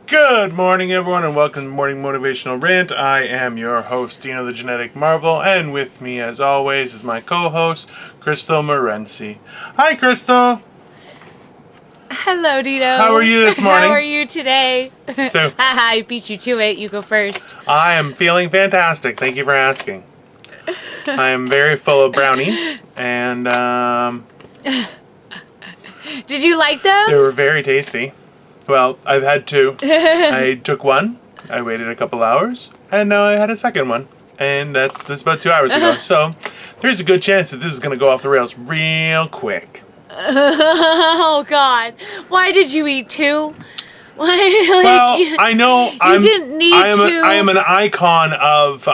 Good morning, everyone, and welcome to Morning Motivational Rant. I am your host, Dino, the Genetic Marvel, and with me, as always, is my co-host, Crystal Morency. Hi, Crystal. Hello, Dino. How are you this morning? How are you today? So, I beat you to it. You go first. I am feeling fantastic. Thank you for asking. I am very full of brownies, and Did you like them? they were very tasty. Well, I've had two. I took one, I waited a couple hours, and now I had a second one. And that's about 2 hours ago. So there's a good chance that this is going to go off the rails real quick. Oh, God. Why did you eat two? Why? Well, I know you didn't need to. I am an icon of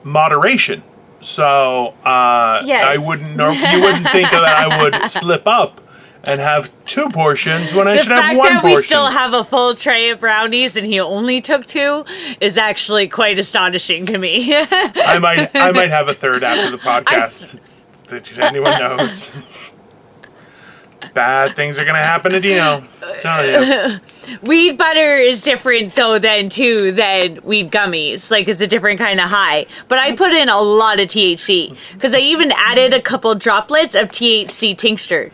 moderation. So Yes. you wouldn't think that I would slip up and have two portions when I should have one portion. The fact that we still have a full tray of brownies and he only took two is actually quite astonishing to me. I might have a third after the podcast. That anyone knows. Bad things are gonna happen to Dino. I'm telling you. Weed butter is different though than weed gummies. Like it's a different kind of high. But I put in a lot of THC because I even added a couple droplets of THC tincture.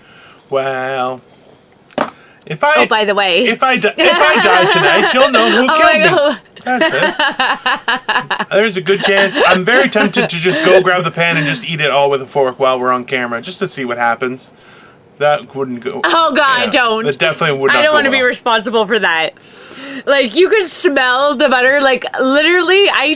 Well, by the way, if I die tonight, you'll know who killed me. That's it. There's a good chance. I'm very tempted to just go grab the pan and just eat it all with a fork while we're on camera, just to see what happens. That wouldn't go. Oh God, yeah, don't. That definitely would not. I don't want to be responsible for that. Like you could smell the butter. Like literally, I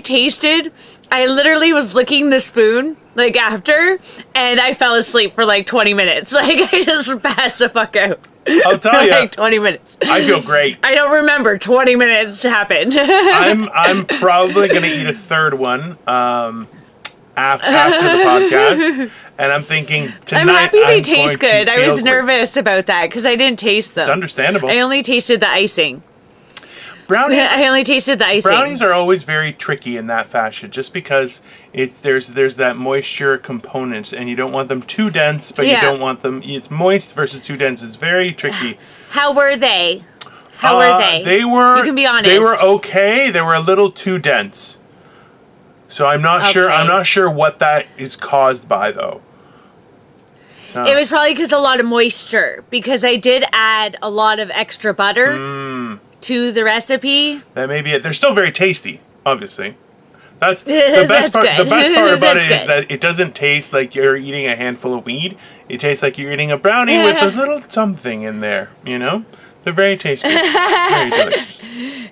literally was licking the spoon like after, and I fell asleep for like 20 minutes. Like I just passed the fuck out. I'll tell you, like 20 minutes. I feel great. I don't remember 20 minutes happened. I'm probably gonna eat a third one after the podcast, and I'm thinking tonight. I'm happy they taste good. I was nervous about that because I didn't taste them. It's understandable. I only tasted the icing. Brownies. I only tasted the icing. Brownies are always very tricky in that fashion, just because there's that moisture component, and you don't want them too dense, but you don't want them. It's moist versus too dense. It's very tricky. How were they? How were they? They were. You can be honest. They were okay. They were a little too dense. So I'm not sure. I'm not sure what that is caused by, though. So. It was probably because a lot of moisture. Because I did add a lot of extra butter. To the recipe. That may be it. They're still very tasty, obviously. That's the best part. Good. The best part about it good. is that it doesn't taste like you're eating a handful of weed. It tastes like you're eating a brownie with a little something in there. You know, they're very tasty, very delicious.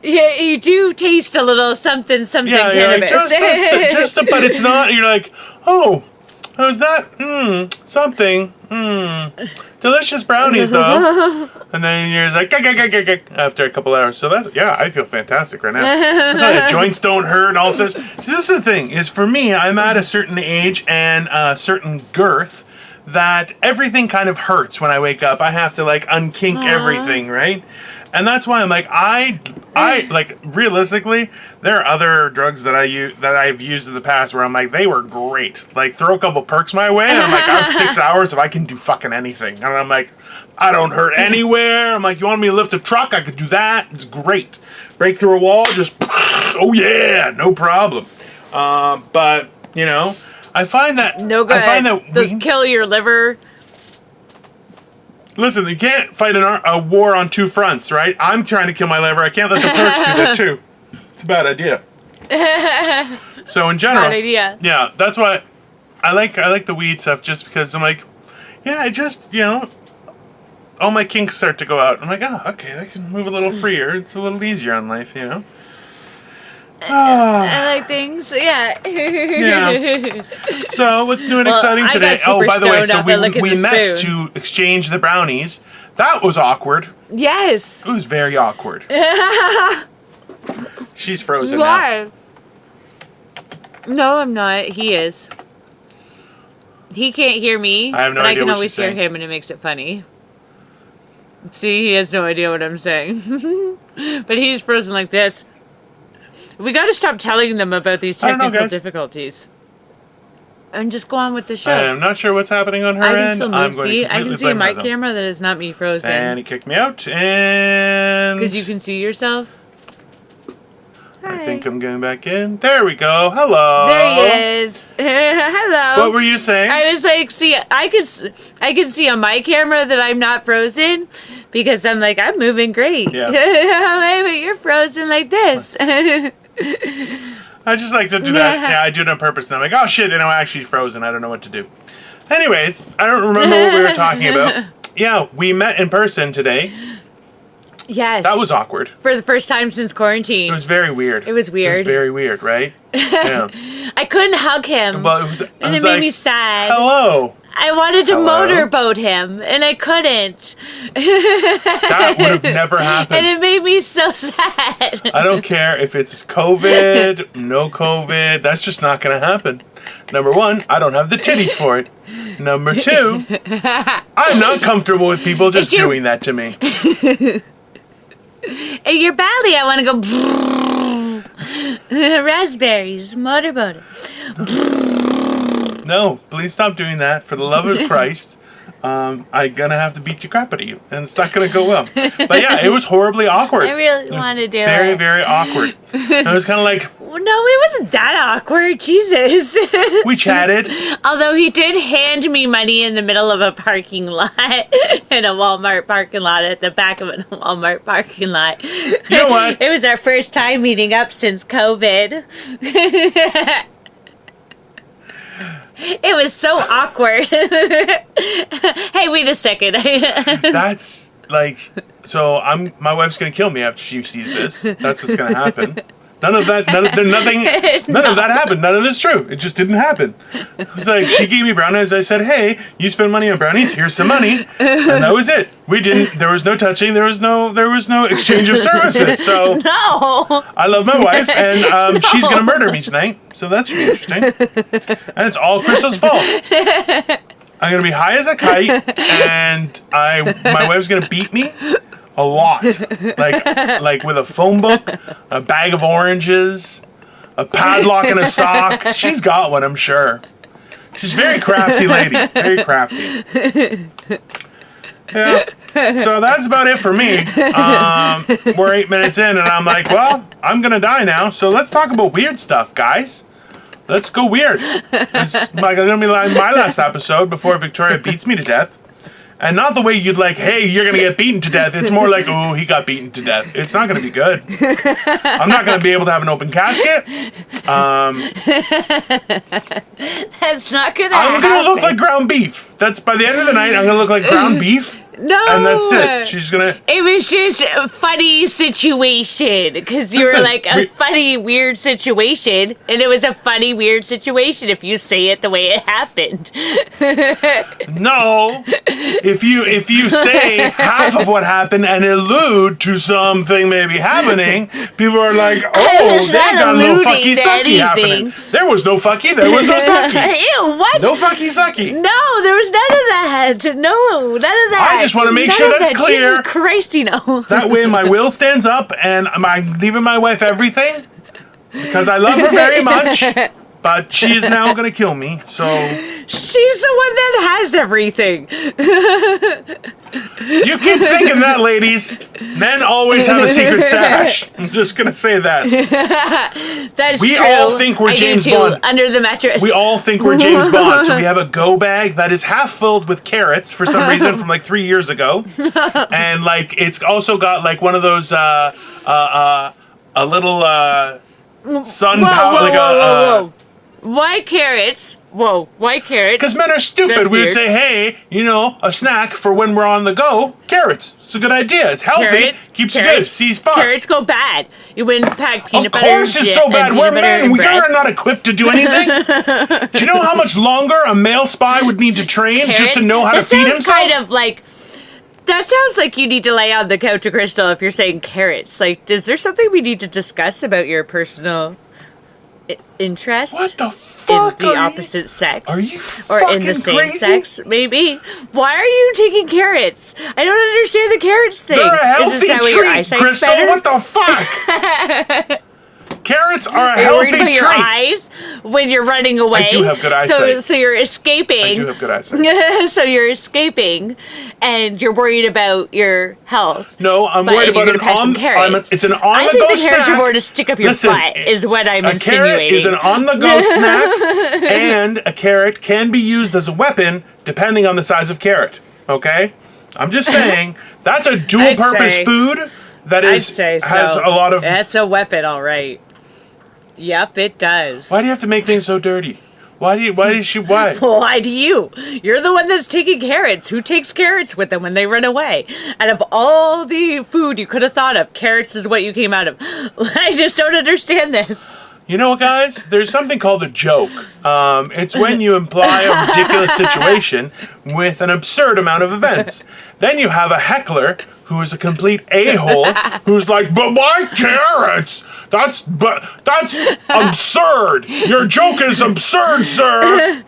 Yeah, you do taste a little something cannabis. Like but it's not. You're like, oh, how's that? Something. Delicious brownies, though. And then you're just like, after a couple hours. So I feel fantastic right now. Joints don't hurt. All sorts. So this is the thing, is for me, I'm at a certain age and a certain girth that everything kind of hurts when I wake up. I have to like unkink everything, right? And that's why I'm like, I like realistically, there are other drugs that I've used in the past where I'm like, they were great. Like throw a couple perks my way, and I'm like, I have 6 hours if I can do fucking anything. And I'm like, I don't hurt anywhere. I'm like, you want me to lift a truck? I could do that. It's great. Break through a wall, just oh yeah, no problem. But you know, I find that no good. I find that those kill your liver. Listen, you can't fight a war on two fronts, right? I'm trying to kill my liver. I can't let the perks do that too. It's a bad idea. So in general, bad idea. Yeah, that's why I like the weed stuff, just because I'm like, yeah, it just, you know, all my kinks start to go out. I'm like, oh, okay, I can move a little freer. It's a little easier on life, you know. I like things, yeah. Yeah. So what's new and exciting today? Oh, by the way, so we met to exchange the brownies. That was awkward. Yes. It was very awkward. She's frozen now. No, I'm not. He is. He can't hear me. I have no but idea I can what always she's hear saying. him, and it makes it funny. See, he has no idea what I'm saying. But he's frozen like this. We got to stop telling them about these technical difficulties. and just go on with the show. I'm not sure what's happening on her I can end. still move. I'm going See, to I can completely see in blame my her, though. camera that is not me frozen. And he kicked me out, and... Because you can see yourself. I think I'm going back in. There we go. Hello. There he is. Hello. What were you saying? I was like, see, I can see on my camera that I'm not frozen because I'm like, I'm moving great. Yeah. But you're frozen like this. I just like to do that. Yeah, I do it on purpose. And I'm like, oh shit, I'm actually frozen. I don't know what to do. Anyways, I don't remember what we were talking about. Yeah, we met in person today. Yes. That was awkward. For the first time since quarantine. It was very weird. It was weird. It was very weird, right? Yeah. I couldn't hug him. Well, it made like, me sad. Hello. I wanted to Hello? motorboat him, and I couldn't. That would have never happened. And it made me so sad. I don't care if it's COVID, no COVID. That's just not going to happen. Number one, I don't have the titties for it. Number two, I'm not comfortable with people just doing that to me. In your belly, I want to go raspberries, motorboat. No, please stop doing that. For the love of Christ, I'm gonna have to beat the crap out of you, and it's not gonna go well. But yeah, it was horribly awkward. I really want to do it. Very, very awkward. It was kind of like, No, it wasn't that awkward. Jesus. we chatted. Although he did hand me money in the middle of a parking lot, in a Walmart parking lot, at the back of a Walmart parking lot. You know what? It was our first time meeting up since COVID. It was so awkward. Hey, wait a second. That's like, so my wife's gonna kill me after she sees this. That's what's gonna happen. None of that happened. None of this is true. It just didn't happen. It's like, she gave me brownies. I said, hey, you spend money on brownies. Here's some money. And that was it. There was no touching. There was no exchange of services. So No. I love my wife, and she's going to murder me tonight. So that should be interesting. And it's all Crystal's fault. I'm going to be high as a kite, and my wife's going to beat me. A lot. Like with a phone book, a bag of oranges, a padlock and a sock. She's got one, I'm sure. She's a very crafty lady. Very crafty. Yeah. So that's about it for me. We're 8 minutes in, and I'm like, well, I'm going to die now, so let's talk about weird stuff, guys. Let's go weird. It's going to be like my last episode before Victoria beats me to death. And not the way you'd like, hey, you're going to get beaten to death. It's more like, oh, he got beaten to death. It's not going to be good. I'm not going to be able to have an open casket. That's not going to happen. I'm going to look like ground beef. That's by the end of the night, I'm going to look like ground beef. No. And that's it. She's going to... It was just a funny situation. Because you were like, a funny, weird situation. And it was a funny, weird situation if you say it the way it happened. No. If you say half of what happened and allude to something maybe happening, people are like, oh, they got a little fucky sucky happening. There was no fucky. There was no sucky. Ew, what? No fucky sucky. No, there was none of that. No, none of that. I just want to make sure that's clear. Jesus Christ, Dino. That way my will stands up and I'm leaving my wife everything because I love her very much, but she is now going to kill me, so... She's the one that has everything. You keep thinking that, ladies. Men always have a secret stash. I'm just going to say that. That's we true. all think we're I James do too, Bond. under the mattress. We all think we're James Bond. So we have a go bag that is half filled with carrots for some reason from like 3 years ago. And like it's also got like one of those a little sun power like whoa. Why carrots? Whoa, why carrots? Because men are stupid. That's We would weird. say, hey, a snack for when we're on the go. Carrots. It's a good idea. It's healthy. Carrots, Keeps you good. Sees fun. Carrots go bad. You wouldn't pack peanut Of butter. course it's so bad. We're men. We are are not equipped to do anything. Do you know how much longer a male spy would need to train just to know how to feed himself? Kind of like... That sounds like you need to lay on the couch to Crystal if you're saying carrots. Like, is there something we need to discuss about your personal interest? What the fuck? In the opposite sex? Are you Or in fucking the same crazy? sex, maybe? Why are you taking carrots? I don't understand the carrots thing. They're a healthy Is this that way your treat, eyesight's Crystal. better? What the fuck? Carrots are a You're worried healthy about your treat. eyes when you're running away. I do have good eyesight. So you're escaping. I do have good eyesight. So you're escaping, and you're worried about your health. No, I'm But worried you're about gonna pack some carrots. it's an I on-the-go think the snack. carrots are more to stick up your butt, is what I'm a insinuating. carrot is an on-the-go snack, and a carrot can be used as a weapon depending on the size of carrot. Okay, I'm just saying that's a dual-purpose food that I'd is say has so. a lot of. That's a weapon, all right. Yep, it does. Why do you have to make things so dirty? Why? Why do you? You're the one that's taking carrots. Who takes carrots with them when they run away? Out of all the food you could have thought of, carrots is what you came out of. I just don't understand this. You know what, guys? There's something called a joke. It's when you imply a ridiculous situation with an absurd amount of events. Then you have a heckler who is a complete a-hole who's like, but why carrots? That's absurd. Your joke is absurd, sir.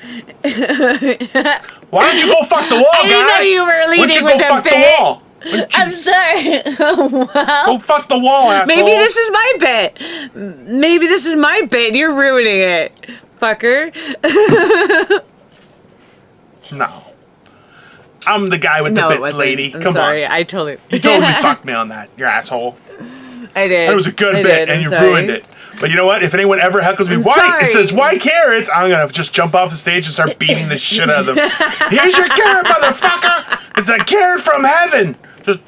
Why don't you go fuck the wall, guy? I didn't know you were leading with a bit. The wall? I'm sorry. Well, go fuck the wall, asshole. maybe this is my bit. Maybe this is my bit. You're ruining it, fucker. No. I'm the guy with the bits, lady. I'm Come sorry. on. I totally. You totally fucked me on that, you asshole. I did. It was a good bit, and you ruined it. But you know what? If anyone ever heckles me, it says, why carrots? I'm going to just jump off the stage and start beating the shit out of them. Here's your carrot, motherfucker! It's a carrot from heaven! Just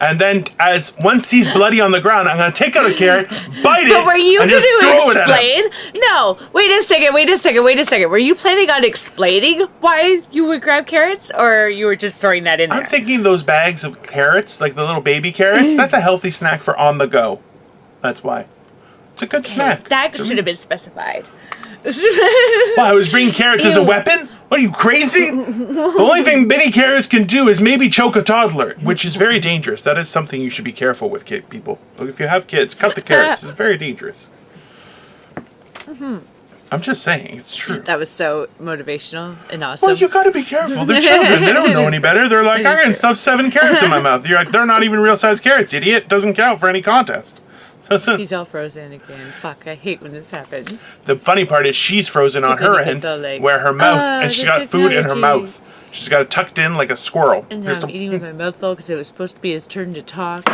and then, as one sees bloody on the ground, I'm going to take out a carrot, bite it, But were you and going just to throw it at him. explain? No. Wait a second. Were you planning on explaining why you would grab carrots, or you were just throwing that in there? I'm thinking those bags of carrots, like the little baby carrots, that's a healthy snack for on the go. That's why. It's a good snack. That should have been specified. Well, I was bringing carrots as a weapon? What, are you crazy? The only thing mini carrots can do is maybe choke a toddler, which is very dangerous. That is something you should be careful with, people. Look, if you have kids, cut the carrots. It's very dangerous. I'm just saying, it's true. That was so motivational and awesome. Well, you gotta be careful. They're children. They don't know any better. They're like, I'm gonna stuff 7 carrots in my mouth. You're like, they're not even real size carrots, idiot. Doesn't count for any contest. He's all frozen again. Fuck, I hate when this happens. The funny part is she's frozen on her end, where her mouth, and she's got food in her mouth. She's got it tucked in like a squirrel. And now I'm eating with my mouth full because it was supposed to be his turn to talk.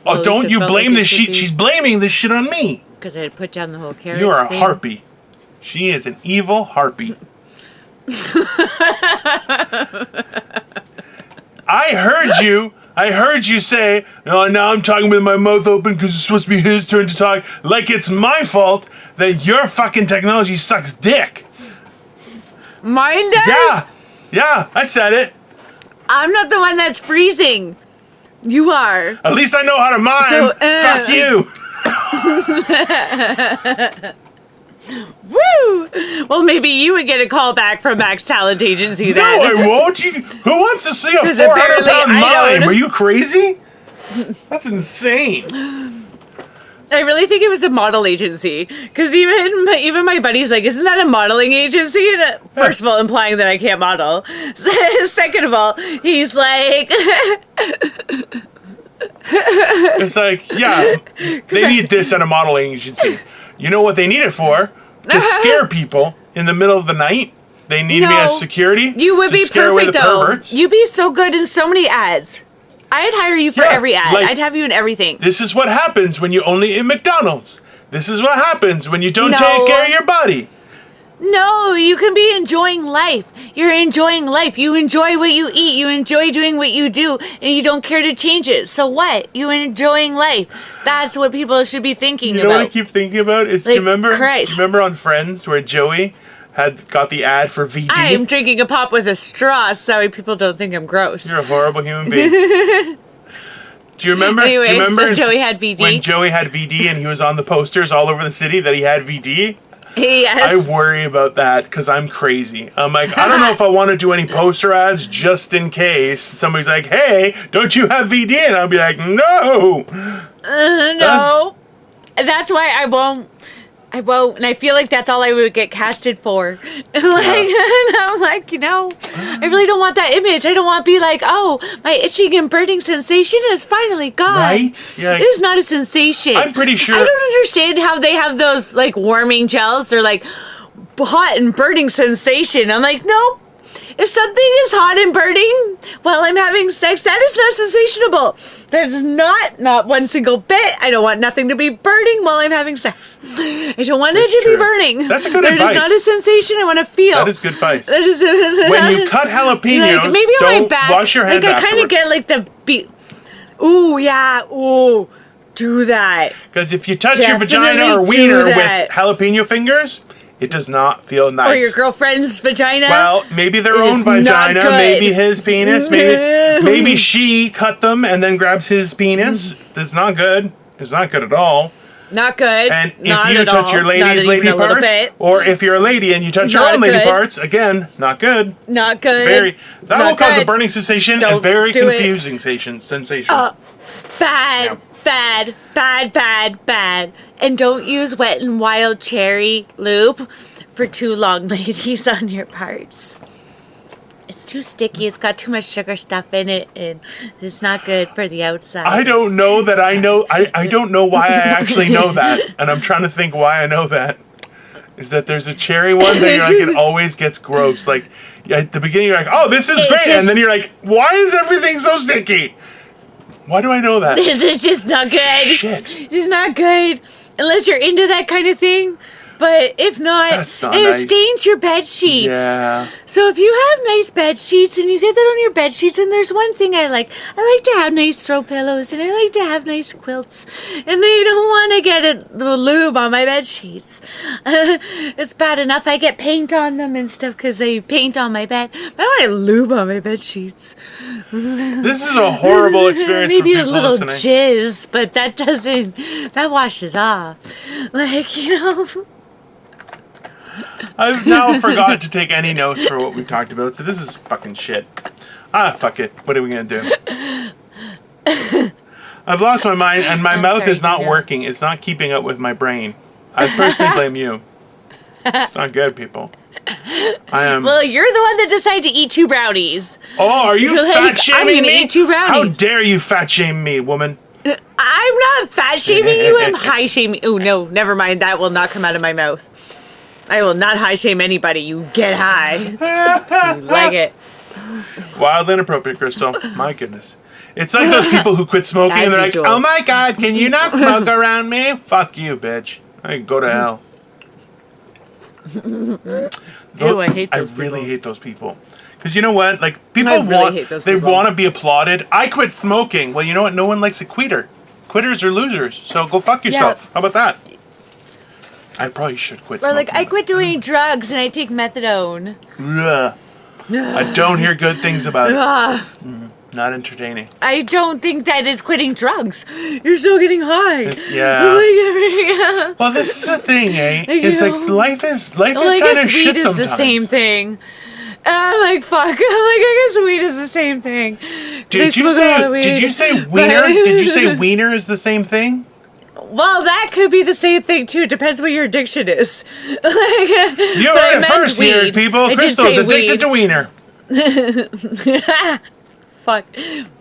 Oh, don't you blame this shit. She's blaming this shit on me. Because I had put down the whole carrot. You are a harpy. She is an evil harpy. I heard you say, no, now I'm talking with my mouth open because it's supposed to be his turn to talk. Like it's my fault that your fucking technology sucks dick. Mine does? Yeah, I said it. I'm not the one that's freezing. You are. At least I know how to mime. So, Fuck you. Woo! Well, maybe you would get a call back from Max Talent Agency then. No, I won't. Who wants to see a 400-pound I mime? Are you crazy? That's insane. I really think it was a model agency. Because even my buddy's like, isn't that a modeling agency? And first of all, implying that I can't model. Second of all, he's like... It's like, yeah, they need this at a modeling agency. You know what they need it for? To scare people in the middle of the night. They need me as security. You would be scare away perfect, the though. perverts. You'd be so good in so many ads. I'd hire you for every ad. I'd have you in everything. This is what happens when you only eat McDonald's. This is what happens when you don't take care of your body. No, you can be enjoying life. You're enjoying life. You enjoy what you eat. You enjoy doing what you do, and you don't care to change it. So what? You're enjoying life. That's what people should be thinking about. You know what I keep thinking about? Is Like, do you remember Christ. on Friends where Joey had got the ad for VD? I'm drinking a pop with a straw so people don't think I'm gross. You're a horrible human being. Do you remember? Anyway, do you remember so Joey had VD? When Joey had VD and he was on the posters all over the city that he had VD? Yes. I worry about that because I'm crazy. I'm like, I don't know if I want to do any poster ads just in case somebody's like, hey, don't you have VD? And I'll be like, no. No. That's why I won't. I won't, and I feel like that's all I would get casted for. And I'm like, I really don't want that image. I don't want to be like, oh, my itching and burning sensation is finally gone. Right? Yeah. It is not a sensation. I'm pretty sure. I don't understand how they have those like warming gels. They're like hot and burning sensation. I'm like, nope. If something is hot and burning while I'm having sex, that is not sensationable. That is not one single bit. I don't want nothing to be burning while I'm having sex. I don't want it to be burning. That's a good advice. It is not a sensation I want to feel. That is good advice. That is When you cut jalapenos, like, maybe on my don't back, wash your hands like I kind of get like the beat. Ooh, yeah. Ooh, do that. Because if you touch your Definitely vagina or do wiener that. with jalapeno fingers, it does not feel nice. Or your girlfriend's vagina. Well, maybe their It own is not vagina, good. maybe his penis, maybe she cut them and then grabs his penis. That's not good. It's not good at all. Not good. And not if you at touch all. your Not lady's even lady a little parts, bit. or if you're a lady and you touch your Not own lady good. parts, again, not good. Not good. That Not will cause a good. burning sensation Don't and very do it. confusing sensation. Bad. Yeah. Bad. Bad. Bad. Bad. And don't use Wet and Wild cherry lube for too long, ladies, on your parts. It's too sticky. It's got too much sugar stuff in it, and it's not good for the outside. I don't know that I know. I don't know why I actually know that, and I'm trying to think why I know that. Is that there's a cherry one that you're like, it always gets gross. Like at the beginning, you're like, oh, this is great, and then you're like, why is everything so sticky? Why do I know that? This is just not good. Shit. It's not good unless you're into that kind of thing. But if not, That's not it nice. stains your bed sheets. Yeah. So if you have nice bed sheets and you get that on your bed sheets, and there's one thing I like to have nice throw pillows and I like to have nice quilts, and they don't want to get the lube on my bed sheets. It's bad enough I get paint on them and stuff because I paint on my bed. But I want lube on my bed sheets. This is a horrible experience for Maybe a people little listening. jizz, but that washes off. Like, I've now forgot to take any notes for what we've talked about, so this is fucking shit. Fuck it. What are we gonna do? I've lost my mind, and my mouth is not Dino. working. It's not keeping up with my brain. I personally blame you. It's not good, people. I am. Well, you're the one that decided to eat 2 brownies. Oh, are you You're like, fat I'm shaming gonna me? eat 2 How brownies. dare you fat shame me, woman? I'm not fat shaming you, I'm high shaming. Oh, no, never mind. That will not come out of my mouth. I will not high shame anybody. You get high. You like it. Wildly inappropriate, Crystal. My goodness. It's like those people who quit smoking As and they're like, usual. oh my god, can you not smoke around me? Fuck you, bitch. I can go to hell. Ew, I hate those really people. hate those people. Because you know what? Like, people I really hate those people. want to be applauded. I quit smoking. Well, you know what? No one likes a quitter. Quitters are losers. So go fuck yourself. How about that? I probably should quit Or smoking. like, I quit doing drugs and I take methadone. Ugh. I don't hear good things about it. Ugh. Not entertaining. I don't think that is quitting drugs. You're still getting high. Yeah. Well, this is the thing, eh? It's like life is kind of shit weed is sometimes. the same thing. I'm like, fuck. I'm like, I guess weed is the same thing. Did you say wiener? Did you say wiener is the same thing? Well, that could be the same thing too. Depends what your addiction is. You heard it first here, people. I did Crystal's say addicted to wiener. Fuck.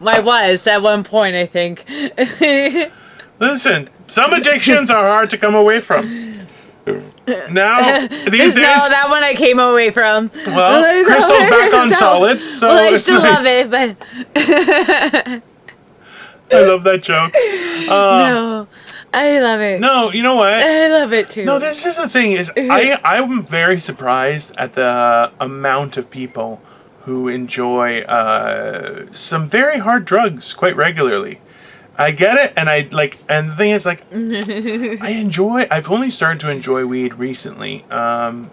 I was at one point, I think. Listen, some addictions are hard to come away from. Now, these days, No, that one I came away from. well, Crystal's back on solids, so Well, I it's still nice. love it, but I love that joke. no, I love it. No, you know what? I love it too. No, this is the thing. Is I'm very surprised at the amount of people who enjoy some very hard drugs quite regularly. I get it, and and the thing is, like, I've only started to enjoy weed recently, and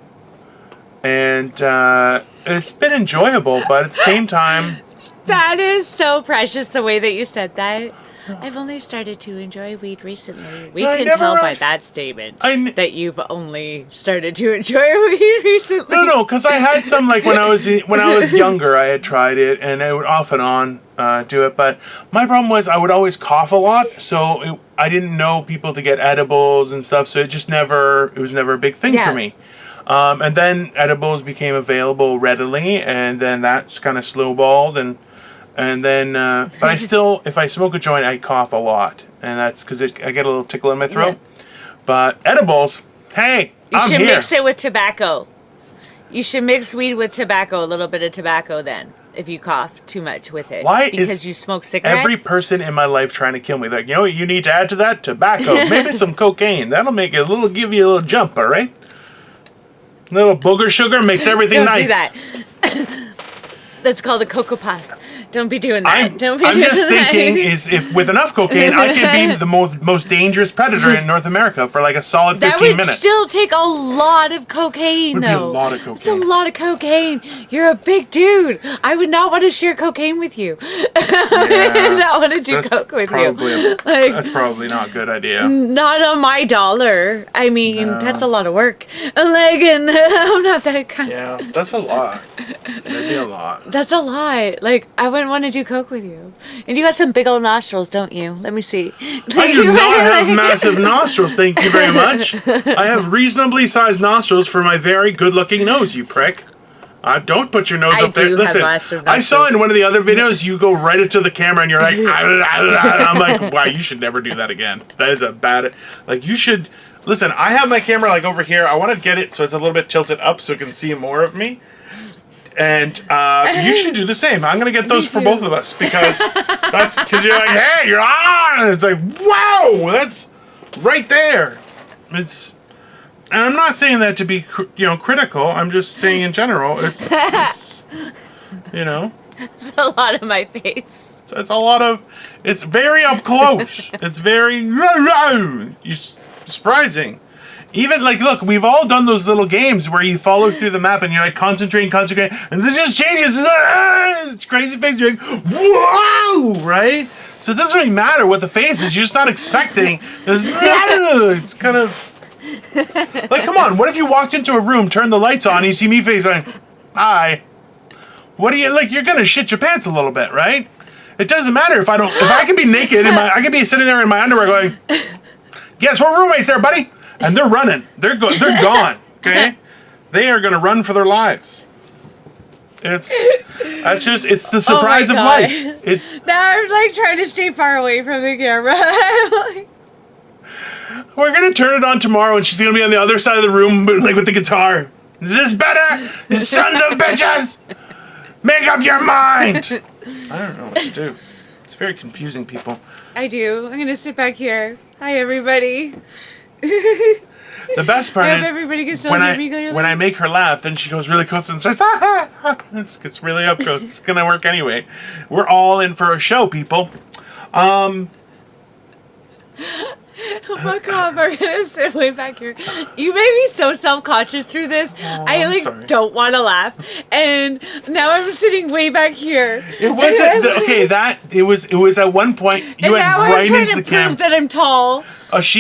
it's been enjoyable, but at the same time, That is so precious, the way that you said that. I've only started to enjoy weed recently. We I can never tell by asked- that statement I- that you've only started to enjoy weed recently. No, because I had some like when I was younger. I had tried it, and I would off and on do it. But my problem was I would always cough a lot, so I didn't know people to get edibles and stuff. So it was never a big thing Yeah. for me. And then edibles became available readily, and then that's kind of snowballed, and then but I still, if I smoke a joint, I cough a lot, and that's because I get a little tickle in my throat. Yeah. But edibles, hey, You I'm should here. mix it with tobacco. You should mix weed with tobacco, a little bit of tobacco then, if you cough too much with it. Why because is you smoke cigarettes? Every person in my life trying to kill me. Like, you know what you need to add to that? Tobacco. Maybe some cocaine. That'll make it give you a little jump, all right? A little booger sugar makes everything Don't nice. do that. That's called a Cocoa Puff. Don't be doing that. I'm Don't be just doing that. thinking is if with enough cocaine, I could be the most dangerous predator in North America for like a solid 15 That would minutes. still take a lot of cocaine, Would be a though. lot of It's a cocaine. lot of cocaine. You're a big dude. I would not want to share cocaine with you. I would not want to do coke with you. That's probably not a good idea. Not on my dollar. I mean, that's a lot of work. And I'm not that kind. Yeah, that's a lot. That'd be a lot. That's a lot. Like, I wouldn't want to do coke with you. And you got some big old nostrils, don't you? Let me see. I do not have massive nostrils, thank you very much. I have reasonably sized nostrils for my very good-looking nose, you prick. Don't put your nose I up there. do have Listen, massive I saw nostrils. in one of the other videos you go right into the camera and you're like, I'm like, wow, you should never do that again. That is a bad. Like, you should. Listen, I have my camera like over here. I want to get it so it's a little bit tilted up so it can see more of me. And you should do the same. I'm gonna get those for both of us because you're like, hey, you're on. And it's like, wow, that's right there. And I'm not saying that to be critical. I'm just saying in general, it's you know, It's a lot of my face. it's a lot of. It's very up close. It's very surprising. Even, like, look, we've all done those little games where you follow through the map and you're like, concentrate, and it just changes. It's crazy face. You're like, whoa, right? So it doesn't really matter what the face is. You're just not expecting. It's kind of. Like, come on, what if you walked into a room, turned the lights on, and you see me face going, hi. What do you, like, you're going to shit your pants a little bit, right? It doesn't matter if I can be naked, I can be sitting there in my underwear going, yes, we're roommates there, buddy. And they're running. They're gone. Okay, they are going to run for their lives. It's the surprise of God. life. It's Now I'm like trying to stay far away from the camera. we're going to turn it on tomorrow, and she's going to be on the other side of the room, but like with the guitar. Is this better? Sons of bitches! Make up your mind. I don't know what to do. It's very confusing, people. I do. I'm gonna sit back here. Hi, everybody. The best part I hope is everybody can still when hear I me clearly. when I make her laugh, then she goes really close and starts. It gets really up close. It's gonna work anyway. We're all in for a show, people. Oh my God, I'm gonna sit way back here. You made me so self-conscious through this. I I'm sorry. don't want to laugh, and now I'm sitting way back here. It wasn't it was at one point you And went now right I'm trying into to the camera. prove that I'm tall. As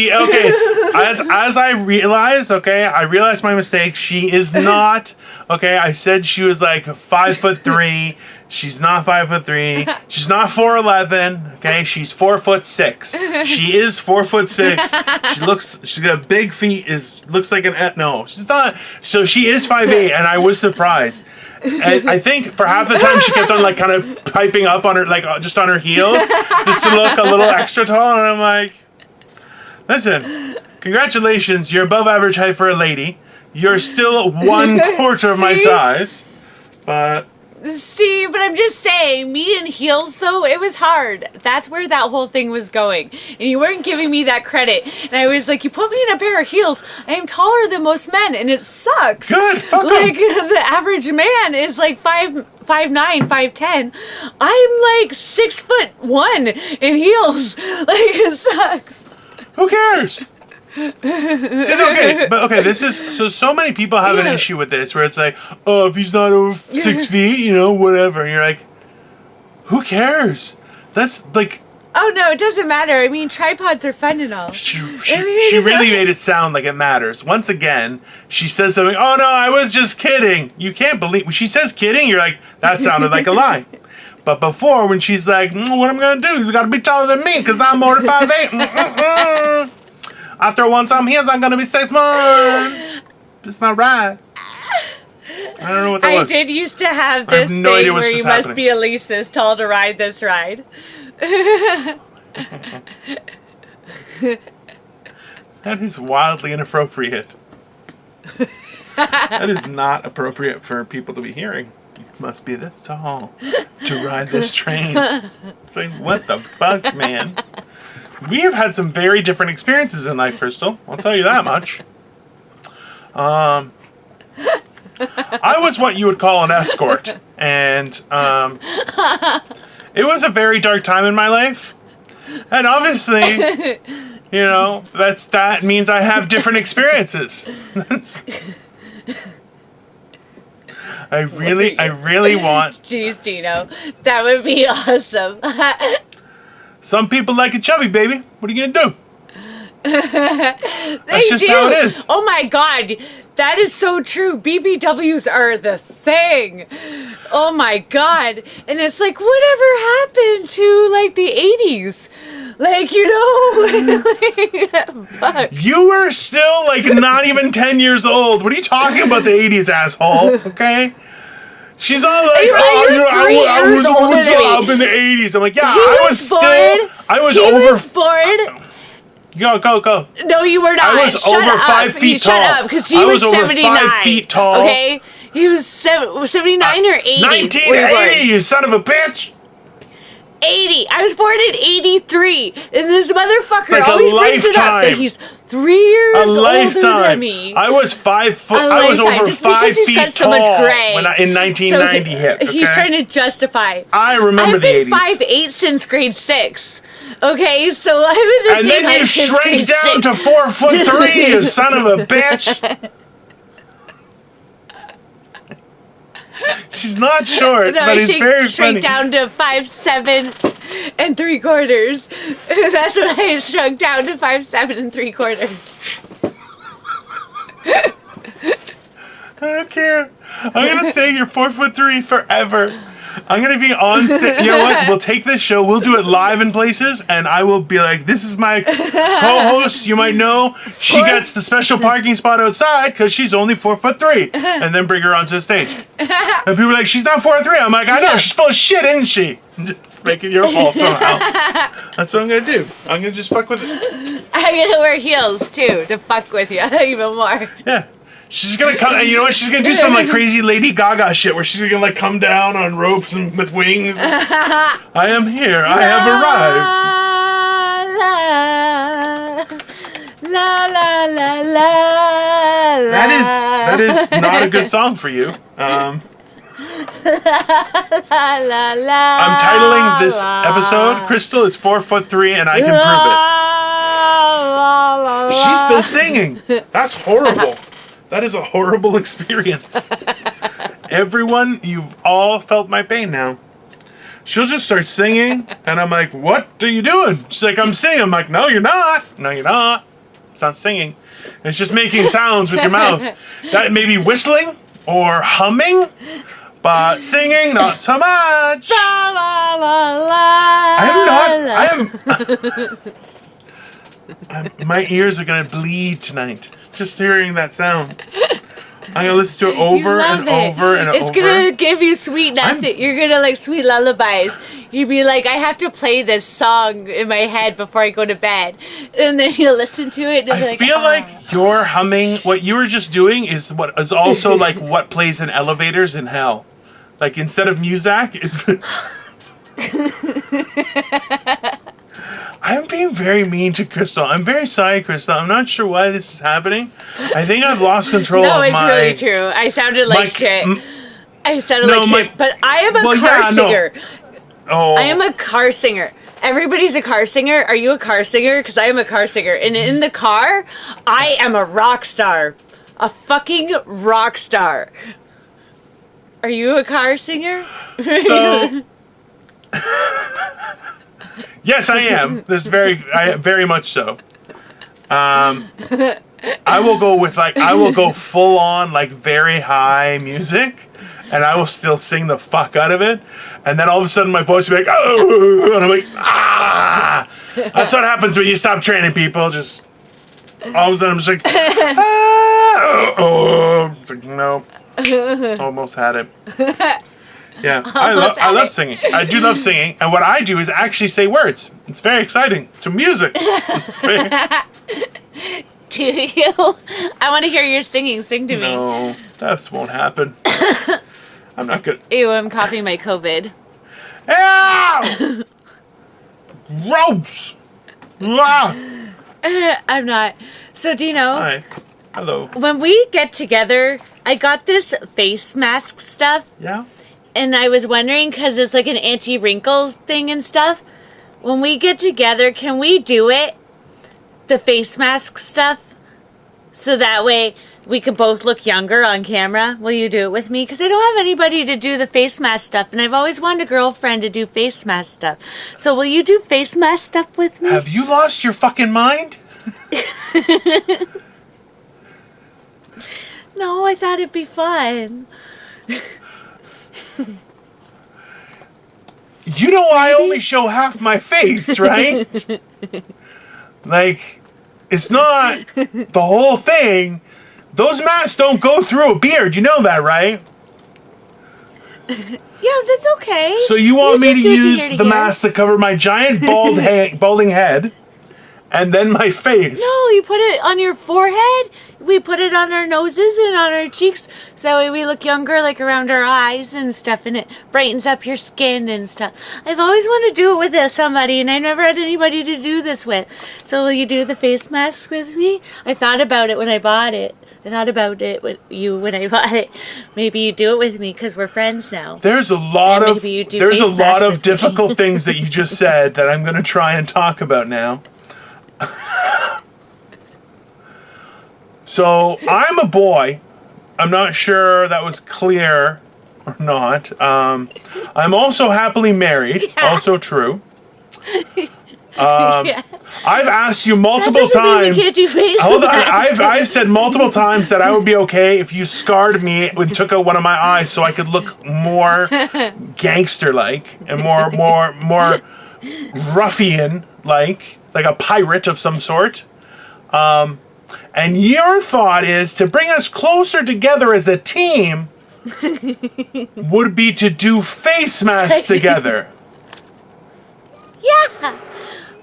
I realized, I realized my mistake. She is not, I said she was like 5'3". She's not 5'3". She's not 4'11". She's 4'6". She is 4'6". She's got big feet. Looks like no, she's not. So she is 5'8", and I was surprised. And I think for half the time she kept on like kind of piping up on her, like just on her heels, just to look a little extra tall. And I'm like, listen, congratulations, you're above average height for a lady. You're still 1/4 of my size, but. See, but I'm just saying, me in heels, though, it was hard. That's where that whole thing was going. And you weren't giving me that credit. And I was like, you put me in a pair of heels. I am taller than most men, and it sucks. Good, fuck Like, the average man is like 5'9", 5'10". I'm like 6'1" in heels. Like, it sucks. Who cares? Okay, this is so many people have an issue with this where it's like, oh, if he's not over 6 feet, whatever. And you're like, who cares? That's like, Oh, no, it doesn't matter. I mean, tripods are fun and all. She really made it sound like it matters. Once again, she says something, oh no, I was just kidding. You can't believe, when she says kidding, you're like, that sounded like a lie. But before, when she's like, what am I going to do? He's got to be taller than me because I'm more than 5'8". After once I'm here, I'm going to be 6'1". It's not right. I don't know what that was. I did used to have this thing where you must be at least this tall to ride this ride. That is wildly inappropriate. That is not appropriate for people to be hearing. You must be this tall to ride this train. It's like, what the fuck, man? We have had some very different experiences in life, Crystal. I'll tell you that much. I was what you would call an escort, and it was a very dark time in my life. And obviously, you know, that means I have different experiences. I really want... Jeez, Dino. That would be awesome. Some people like it chubby, baby. What are you going to do? That's just how it is. Oh my god. That is so true. BBWs are the thing. Oh my god. And it's like, whatever happened to, like, the 80s? Like, you know? Fuck. You were still, like, not even 10 years old. What are you talking about, the 80s, asshole? Okay? She's all like, I was up in the 80s. I'm like, yeah, I was born. Go. No, you were not. I was over 5 feet tall. Shut up, because he was 79. Over 5 feet tall. Okay? He was 79 or 80. 1980, you son of a bitch. 80. I was born in 83. And this motherfucker like always brings it up that he's 3 years older than me. I was 5 foot. I was over just 5 feet got so tall much gray. when in 1990 hit. Okay? He's trying to justify. I remember the 80s. I've been 5'8" since grade 6. Okay, so I'm in the same height since grade 6. And then you shrank down to 4'3", you son of a bitch. She's not short, but he's very funny. Shrink down to 5'7" and 3/4. That's what I shrunk down to 5'7" and 3/4. I don't care. I'm gonna say you're 4'3" forever. I'm gonna be on stage. You know what? We'll take this show. We'll do it live in places, and I will be like, "This is my co-host. You might know she gets the special parking spot outside because she's only 4'3", and then bring her onto the stage." And people are like, "She's not 4'3". I'm like, "I know. She's full of shit, isn't she?" Just make it your fault somehow. That's what I'm gonna do. I'm gonna just fuck with it. I'm gonna wear heels too to fuck with you even more. Yeah. She's gonna come, and you know what? She's gonna do some like crazy Lady Gaga shit where she's gonna like come down on ropes and with wings. I am here. I have arrived. La la la la. That is not a good song for you. La la la. I'm titling this episode "Crystal is 4'3" and I can prove it. She's still singing. That's horrible. That is a horrible experience. Everyone, you've all felt my pain now. She'll just start singing, and I'm like, "What are you doing?" She's like, "I'm singing." I'm like, "No, you're not. No, you're not. It's not singing. It's just making sounds with your mouth. That may be whistling or humming, but singing, not so much." La la la la. My ears are gonna bleed tonight just hearing that sound. I'm gonna listen to it over and over and over. It's gonna give you sweet nothing. You're gonna like sweet lullabies. You'd be like, I have to play this song in my head before I go to bed, and then you'll listen to it. And I feel like you're humming. What you were just doing is what is also like what plays in elevators in hell. Like instead of music, it's. I'm being very mean to Crystal. I'm very sorry, Crystal. I'm not sure why this is happening. I think I've lost control of my... No, it's really true. I sounded like shit. I sounded like shit. But I am a car singer. No. Oh. I am a car singer. Everybody's a car singer. Are you a car singer? Because I am a car singer. And in the car, I am a rock star. A fucking rock star. Are you a car singer? So... Yes, I am. Very much so. I will go full on like very high music, and I will still sing the fuck out of it. And then all of a sudden my voice will be like, oh, and I'm like, ah. That's what happens when you stop training people. Just all of a sudden I'm just like, ah, oh. It's like, no, almost had it. Yeah, I love singing. I do love singing, and what I do is actually say words. It's very exciting to music. Do you? I want to hear your singing. Sing to me. No, that won't happen. I'm not good. Ew, I'm coughing my COVID. Ow! Gross! Ah! I'm not. So, Dino. Hi. Hello. When we get together, I got this face mask stuff. Yeah? And I was wondering, because it's like an anti-wrinkle thing and stuff. When we get together, can we do it? The face mask stuff? So that way we can both look younger on camera. Will you do it with me? Because I don't have anybody to do the face mask stuff. And I've always wanted a girlfriend to do face mask stuff. So will you do face mask stuff with me? Have you lost your fucking mind? No, I thought it'd be fun. You know I only show half my face, right? Like, it's not the whole thing. Those masks don't go through a beard. You know that, right? Yeah, that's okay. So you want me to use the mask to cover my giant balding head and then my face? No, you put it on your forehead. We put it on our noses and on our cheeks. So that way we look younger, like around our eyes and stuff. And it brightens up your skin and stuff. I've always wanted to do it with somebody, and I never had anybody to do this with. So will you do the face mask with me? I thought about it when I bought it. I thought about it with you when I bought it. Maybe you do it with me because we're friends now. There's a lot of difficult things that you just said that I'm going to try and talk about now. So I'm a boy. I'm not sure that was clear or not. I'm also happily married. Yeah. Also true. Yeah. I've asked you multiple times. We can't do face hold on. I've said multiple times that I would be okay if you scarred me and took out one of my eyes so I could look more gangster-like and more ruffian-like a pirate of some sort. And your thought is to bring us closer together as a team would be to do face masks together. Yeah.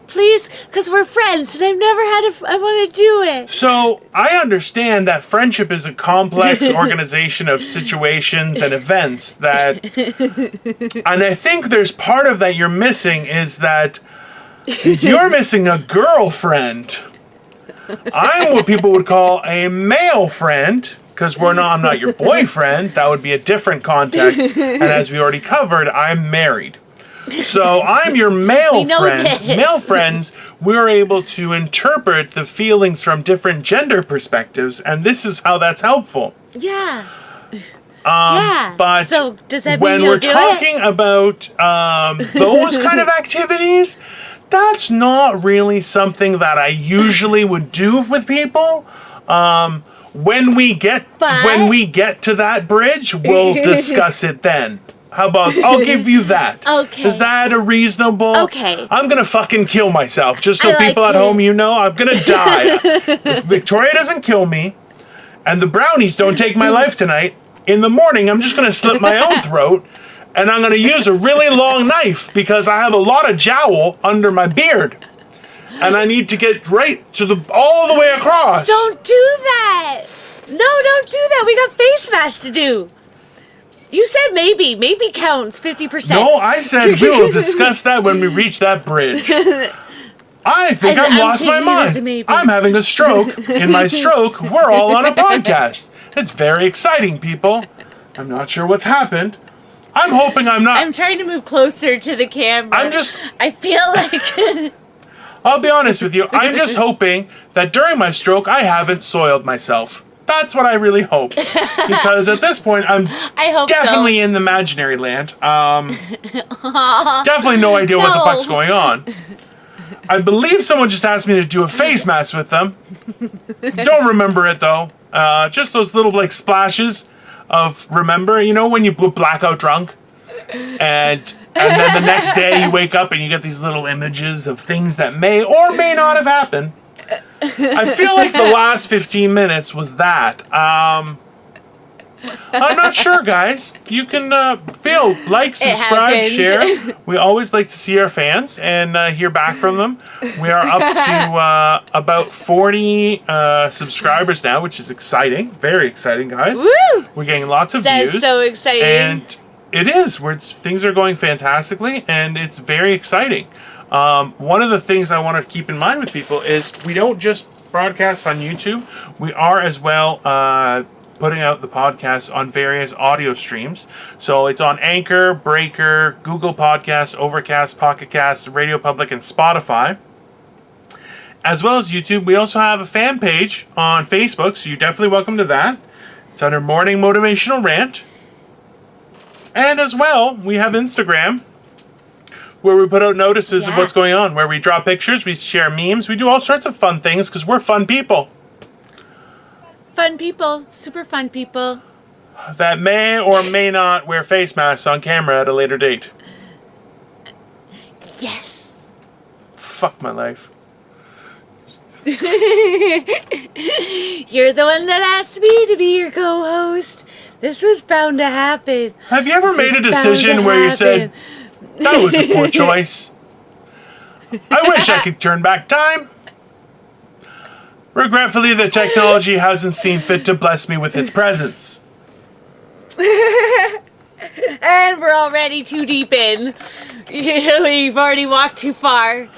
Please, because we're friends, and I've never I want to do it. So, I understand that friendship is a complex organization of situations and events that... And I think there's part of that you're missing is that you're missing a girlfriend. I'm what people would call a male friend, because I'm not your boyfriend. That would be a different context. And as we already covered, I'm married. So I'm your male friend. This. Male friends, we're able to interpret the feelings from different gender perspectives, and this is how that's helpful. Yeah. Yeah. But so does that when we're talking about those kind of activities, that's not really something that I usually would do with people. When we get to that bridge, we'll discuss it then. How about, I'll give you that. Okay. Is that a reasonable? Okay. I'm going to fucking kill myself, just so people at home, I'm going to die. If Victoria doesn't kill me, and the brownies don't take my life tonight, in the morning, I'm just going to slit my own throat, and I'm going to use a really long knife, because I have a lot of jowl under my beard. And I need to get right to all the way across. Don't do that. No, don't do that. We got face masks to do. You said maybe. Maybe counts 50%. No, I said we will discuss that when we reach that bridge. I think I've lost my mind. I'm having a stroke. In my stroke, we're all on a podcast. It's very exciting, people. I'm not sure what's happened. I'm hoping I'm not. I'm trying to move closer to the camera. I feel like... I'll be honest with you. I'm just hoping that during my stroke, I haven't soiled myself. That's what I really hope. Because at this point, I'm definitely in the imaginary land. Definitely no idea what the fuck's going on. I believe someone just asked me to do a face mask with them. Don't remember it though. Just those little like splashes of remember. You know when you go blackout drunk, and then the next day you wake up and you get these little images of things that may or may not have happened. I feel like the last 15 minutes was that. I'm not sure, guys. You can like, subscribe, share. We always like to see our fans and hear back from them. We are up to about 40 subscribers now, which is exciting. Very exciting, guys. Woo! We're getting lots of That's views. so exciting. And it is. Things are going fantastically, and it's very exciting. One of the things I want to keep in mind with people is we don't just broadcast on YouTube. We are as well putting out the podcast on various audio streams. So it's on Anchor, Breaker, Google Podcasts, Overcast, Pocket Casts, Radio Public, and Spotify. As well as YouTube. We also have a fan page on Facebook, so you're definitely welcome to that. It's under Morning Motivational Rant. And as well, we have Instagram, where we put out notices of what's going on, where we draw pictures, we share memes, we do all sorts of fun things, because we're fun people. Fun people. Super fun people. That may or may not wear face masks on camera at a later date. Yes. Fuck my life. You're the one that asked me to be your co-host. This was bound to happen. Have you ever made a decision where you said, that was a poor choice? I wish I could turn back time. Regretfully, the technology hasn't seen fit to bless me with its presence. And we're already too deep in. We've already walked too far.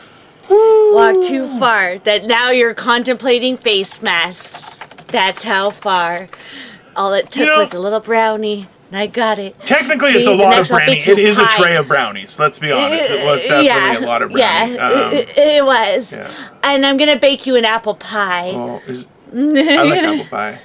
Walked too far. That now you're contemplating face masks. That's how far. All it took was a little brownie. And I got it. Technically, it's a lot of brownie. It is a tray of brownies. Let's be honest. It was definitely a lot of brownie. Yeah, it was. Yeah. And I'm going to bake you an apple pie. Oh, I like apple pie.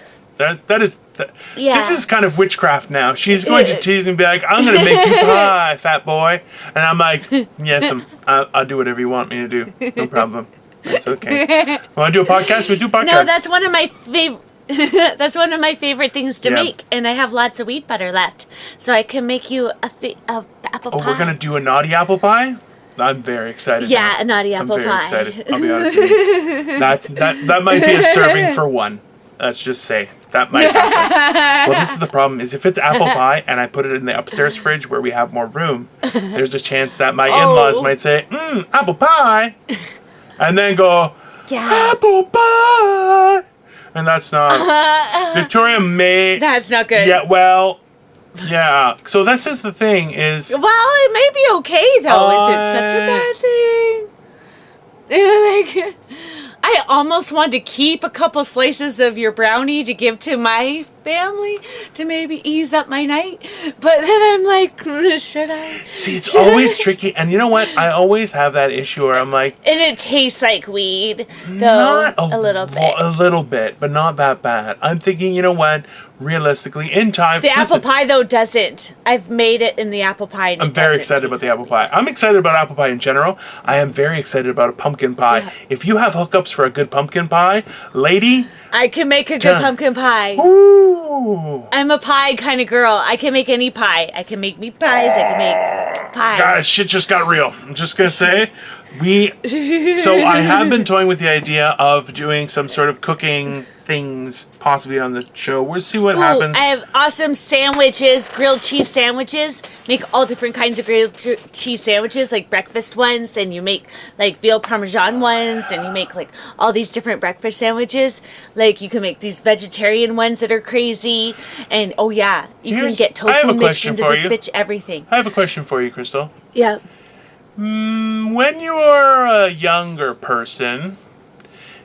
This is kind of witchcraft now. She's going to tease me and be like, I'm going to make you pie, fat boy. And I'm like, yes, I'll do whatever you want me to do. No problem. That's okay. Want to do a podcast? We do podcast. No, that's one of my favorite. That's one of my favorite things to make, and I have lots of wheat butter left, so I can make you a apple pie. Oh, we're gonna do a naughty apple pie. I'm very excited. Yeah, a naughty apple pie. I'm very excited. I'll be honest with you. That might be a serving for one. Let's just say that might happen. Well, this is the problem: is if it's apple pie and I put it in the upstairs fridge where we have more room, there's a chance that my in-laws might say, apple pie," and then go, "Apple pie." And that's not... Victoria may... That's not good. Yeah, well... Yeah. So this is the thing is... Well, it may be okay, though. Is it such a bad thing? Like, I almost want to keep a couple slices of your brownie to give to my family to maybe ease up my night. But then I'm like, should I? See, it's always tricky. And you know what? I always have that issue where I'm like... And it tastes like weed, though. Not a little bit. A little bit, but not that bad. I'm thinking, you know what? Realistically, in time... The apple pie, though, doesn't. I've made it in the apple pie. I'm very excited about the apple pie. I'm excited about apple pie in general. I am very excited about a pumpkin pie. Yeah. If you have hookups for a good pumpkin pie, lady... I can make a good pumpkin pie. Ooh. I'm a pie kind of girl. I can make any pie. I can make meat pies. I can make pies. Guys, shit just got real. I'm just going to say, so I have been toying with the idea of doing some sort of cooking things possibly on the show. We'll see what happens. I have awesome sandwiches, grilled cheese sandwiches. Make all different kinds of grilled cheese sandwiches, like breakfast ones, and you make like veal parmesan ones, and you make like all these different breakfast sandwiches. Like you can make these vegetarian ones that are crazy, and you can get tofu mixed into this bitch everything. I have a question for you, Crystal. Yeah. When you were a younger person,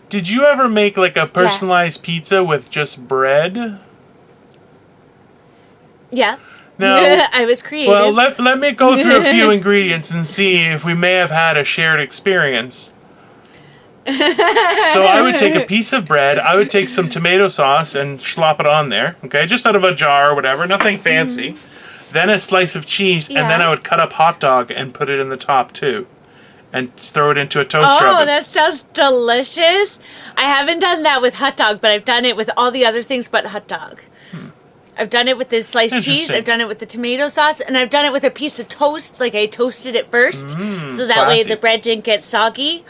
did you ever make like a personalized pizza with just bread? Yeah. No. I was creative. Well, let me go through a few ingredients and see if we may have had a shared experience. So I would take a piece of bread, I would take some tomato sauce and slop it on there, okay? Just out of a jar or whatever, nothing fancy. Then a slice of cheese, and then I would cut up hot dog and put it in the top too. and throw it into a toaster oven. Oh, that sounds delicious. I haven't done that with hot dog, but I've done it with all the other things but hot dog. I've done it with the sliced cheese, I've done it with the tomato sauce, and I've done it with a piece of toast. Like, I toasted it first, so that way the bread didn't get soggy.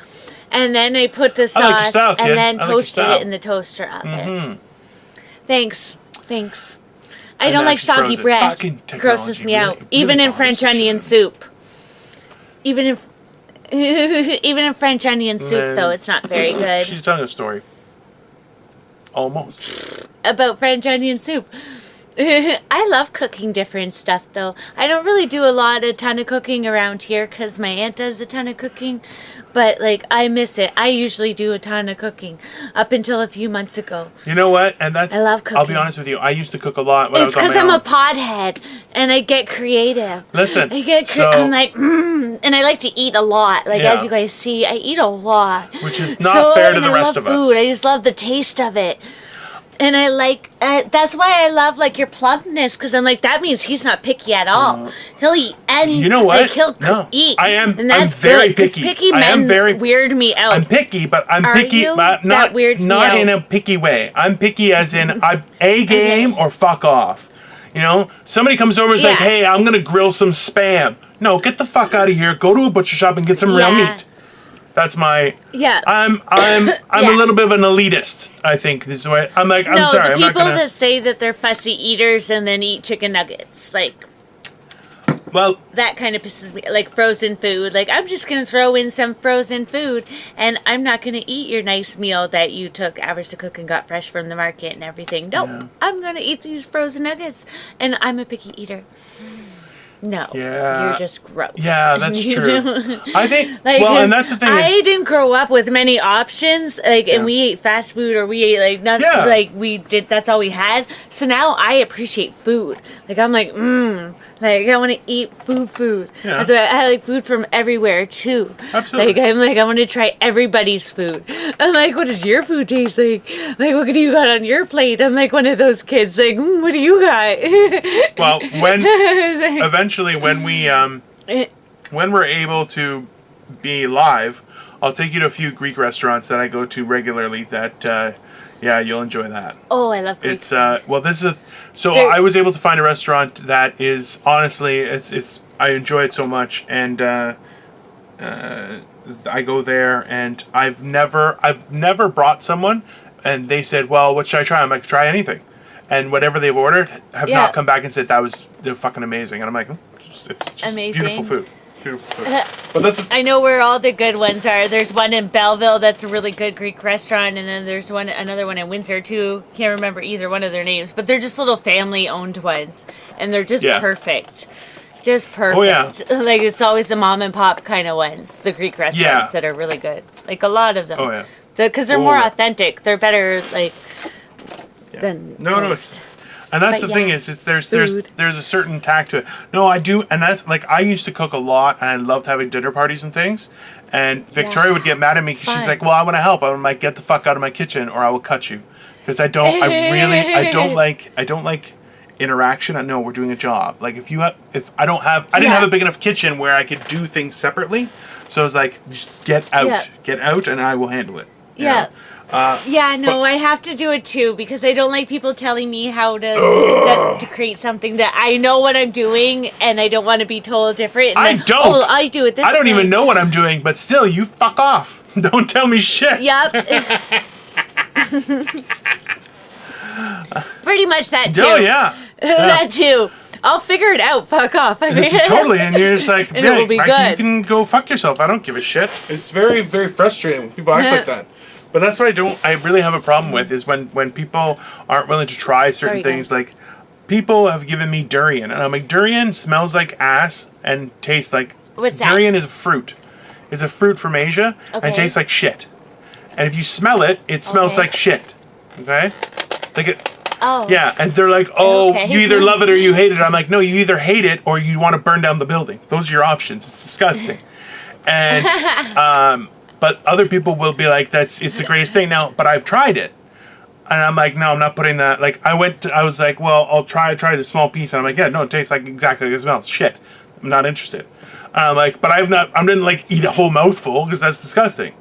And then I put the sauce, and then toasted it in the toaster oven. Thanks. I don't like soggy bread. Grosses me out. Even in French onion soup. Even in French onion soup, though, it's not very good. She's telling a story. Almost. About French onion soup. I love cooking different stuff, though. I don't really do a ton of cooking around here because my aunt does a ton of cooking. But, like, I miss it. I usually do a ton of cooking up until a few months ago. You know what? And I love cooking. I'll be honest with you. I used to cook a lot when I was on my own. It's because I'm a pothead, and I get creative. Listen. I'm like, and I like to eat a lot. Like, as you guys see, I eat a lot. Which is not fair to the rest of us. Food. I just love the taste of it. And I like, that's why I love, like, your plumpness, because I'm like, that means he's not picky at all. He'll eat any, you know what? Like, he'll eat. I am, and that's I'm very good, picky. Picky men weird me out. I'm picky, but I'm Are picky, you? but That weirds me not out. in a picky way. I'm picky as in, I'm A game or fuck off. You know? Somebody comes over and is like, hey, I'm going to grill some Spam. No, get the fuck out of here. Go to a butcher shop and get some real meat. That's my. Yeah. I'm a little bit of an elitist. I think this is why I'm like. I'm sorry. The people I'm not gonna. that say that they're fussy eaters and then eat chicken nuggets, like. Well. That kind of pisses me. Like frozen food. Like, I'm just gonna throw in some frozen food, and I'm not gonna eat your nice meal that you took hours to cook and got fresh from the market and everything. Nope. Yeah. I'm gonna eat these frozen nuggets, and I'm a picky eater. No, you're just gross. Yeah, that's true. I think, like, well, and that's the thing. I didn't grow up with many options, like, and we ate fast food or we ate, like, nothing, like, we did, that's all we had. So now I appreciate food. Like, I'm like, like, I want to eat food. Yeah. So I like food from everywhere, too. Absolutely. I want to try everybody's food. I'm like, what does your food taste like? Like, what do you got on your plate? I'm like one of those kids, like, what do you got? Well, eventually when we're able to be live, I'll take you to a few Greek restaurants that I go to regularly that you'll enjoy that. Oh, I love Greek. It's I was able to find a restaurant that is honestly it's I enjoy it so much, and I go there, and I've never brought someone and they said, well, what should I try? I'm like, try anything. And whatever they've ordered have not come back and said they're fucking amazing. And I'm like, it's just amazing. Beautiful food. But I know where all the good ones are. There's one in Belleville that's a really good Greek restaurant, and then there's another one in Windsor too. Can't remember either one of their names, but they're just little family-owned ones, and they're just perfect. Just perfect. Oh, yeah. Like, it's always the mom and pop kind of ones, the Greek restaurants that are really good. Like, a lot of them. Oh, yeah. Because they're more authentic. They're better, like, than most. And that's the thing is, there's a certain tact to it. No, I do, and that's like, I used to cook a lot, and I loved having dinner parties and things. And Victoria would get mad at me because she's like, "Well, I want to help." I'm like, "Get the fuck out of my kitchen, or I will cut you," because I don't like interaction. I know we're doing a job. Like, I didn't have a big enough kitchen where I could do things separately. So I was like, just get out, and I will handle it. You know? I have to do it too, because I don't like people telling me how to create something that I know what I'm doing, and I don't want to be told different. And I don't. Oh, I do it this way. I don't even know what I'm doing, but still, you fuck off. Don't tell me shit. Yep. Pretty much that too. Oh yeah. That too. I'll figure it out. Fuck off. I mean, totally, and you're just like, and it will be good. You can go fuck yourself. I don't give a shit. It's very, very frustrating when people act like that. But that's what I really have a problem with, is when people aren't willing to try certain things. Like, people have given me durian, and I'm like, durian smells like ass and tastes like... What's that? Durian is a fruit. It's a fruit from Asia, and tastes like shit. And if you smell it, it smells like shit. Okay? Like it... Oh. Yeah, and they're like, you either love it or you hate it. I'm like, no, you either hate it or you want to burn down the building. Those are your options. It's disgusting. And... But other people will be like, it's the greatest thing. Now, but I've tried it. And I'm like, no, I'm not putting that. Like, I was like, well, I'll try the small piece. And I'm like, yeah, no, it tastes like exactly like it smells. Shit. I'm not interested. But I didn't like eat a whole mouthful because that's disgusting.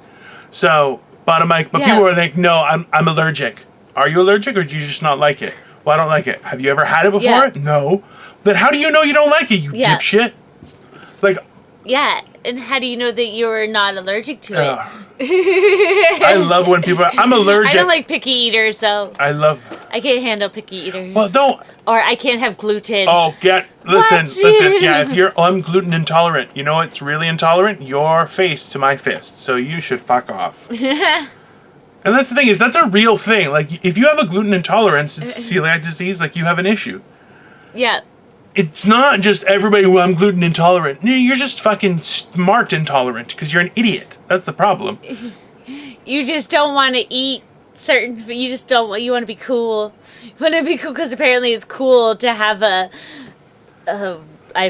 So, but I'm like, but people are like, no, I'm allergic. Are you allergic or do you just not like it? Well, I don't like it. Have you ever had it before? Yeah. No. Then how do you know you don't like it, you dipshit? Like. Yeah, and how do you know that you're not allergic to it? I love when people. I'm allergic. I don't like picky eaters, so. I can't handle picky eaters. Well, don't. Or I can't have gluten. Oh, listen. Yeah, if I'm gluten intolerant, you know what's really intolerant? Your face to my fist. So you should fuck off. And that's the thing that's a real thing. Like, if you have a gluten intolerance, it's celiac disease. Like, you have an issue. Yeah. It's not just everybody who I'm gluten intolerant. No, you're just fucking smart intolerant because you're an idiot. That's the problem. You just don't want to eat certain. You just don't. You want to be cool. You want to be cool because apparently it's cool to have I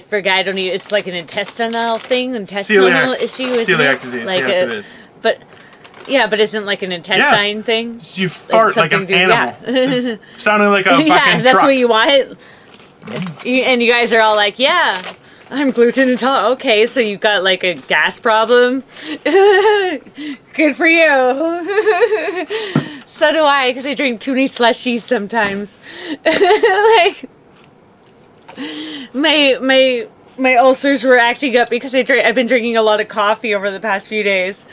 forgot. I don't even. It's like an intestinal thing. Intestinal issue. Celiac disease. Like yes, it is. But. Yeah, but isn't like an intestine thing? You fart like an animal. It's sounding like a fucking that's truck. what you want. And you guys are all like, yeah, I'm gluten intolerant. Okay, so you've got like a gas problem. Good for you. So do I, because I drink too many slushies sometimes. Like, my ulcers were acting up because I've been drinking a lot of coffee over the past few days.